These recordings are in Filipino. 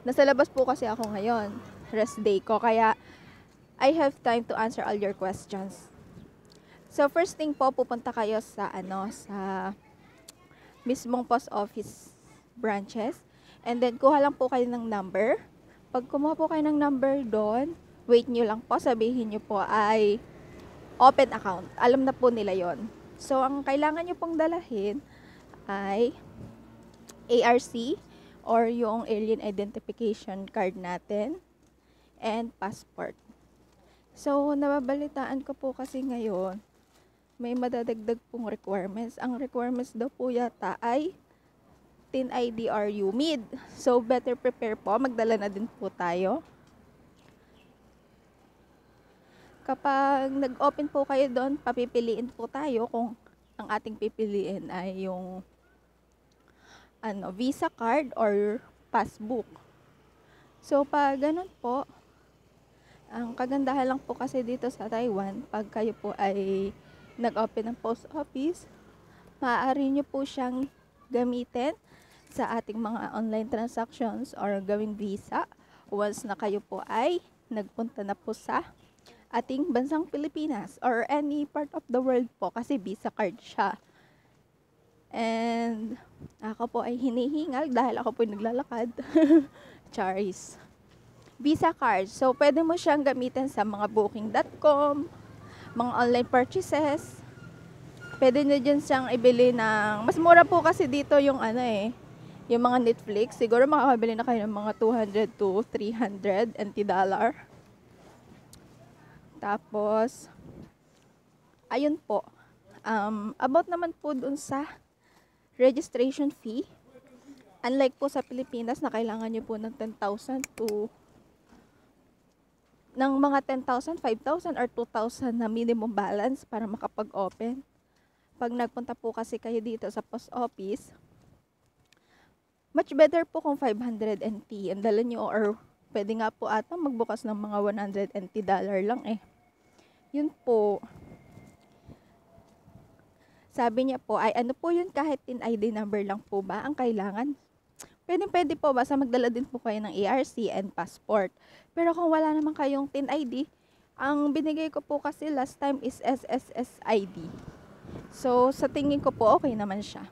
Nasa labas po kasi ako ngayon. Rest day ko. Kaya, I have time to answer all your questions. So, first thing po, pupunta kayo sa, sa mismong post office branches. And then, kuha lang po kayo ng number. Pag kumuha po kayo ng number doon, wait nyo lang po, sabihin nyo po ay open account. Alam na po nila yon. So, ang kailangan nyo pong dalahin ay ARC or yung Alien Identification Card natin and passport. So, nababalitaan ko po kasi ngayon, may madadagdag pong requirements. Ang requirements daw po yata ay TIN ID or UMID. So, better prepare po. Magdala na din po tayo. Kapag nag-open po kayo doon, papipiliin po tayo kung ang ating pipiliin ay yung Visa card or passbook. So, pag ganun po, ang kagandahan lang po kasi dito sa Taiwan, pag kayo po ay nag-open ng post office, maaari nyo po siyang gamitin sa ating mga online transactions or gawing visa once na kayo po ay nagpunta na po sa ating bansang Pilipinas or any part of the world po kasi visa card siya. And ako po ay hinihingal dahil ako po ay naglalakad. Charis. Visa card. So, pwede mo siyang gamitin sa mga booking.com, mga online purchases. Pwede nyo dyan siyang ibili ng, mas mura po kasi dito yung yung mga Netflix. Siguro makakabili na kayo ng mga 200 to 300 NT dollar. Tapos, ayun po. About naman po dun sa registration fee. Unlike po sa Pilipinas na kailangan nyo po ng 10,000 to ng mga 10,000, 5,000 or 2,000 na minimum balance para makapag-open. Pag nagpunta po kasi kayo dito sa post office, much better po kung 500 NT ang dala nyo or pwede nga po ata magbukas ng mga 100 NT dollar lang eh. Yun po. Sabi niya po ay ano po yun kahit TIN ID number lang po ba ang kailangan? Pwede po basta magdala din po kayo ng ARC and passport. Pero kung wala naman kayong TIN ID, ang binigay ko po kasi last time is SSS ID. So sa tingin ko po okay naman siya.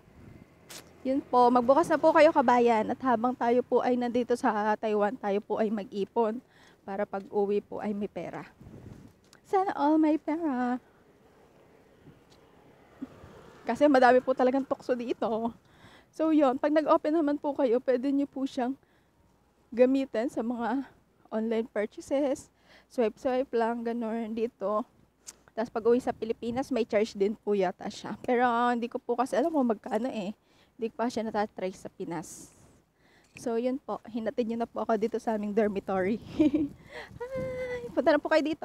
Yun po, magbukas na po kayo kabayan at habang tayo po ay nandito sa Taiwan, tayo po ay mag-ipon para pag uwi po ay may pera. Sana all may pera. Kasi madami po talagang tukso dito. So yun, pag nag-open naman po kayo, pwede nyo po siyang gamitin sa mga online purchases. Swipe lang, gano'n dito. Tapos pag uwi sa Pilipinas, may charge din po yata siya. Pero hindi ko po kasi alam kung magkano eh. Hindi pa siya natatry sa Pinas. So yun po, hinatid nyo na po ako dito sa aming dormitory. Ay, punta na po kayo dito.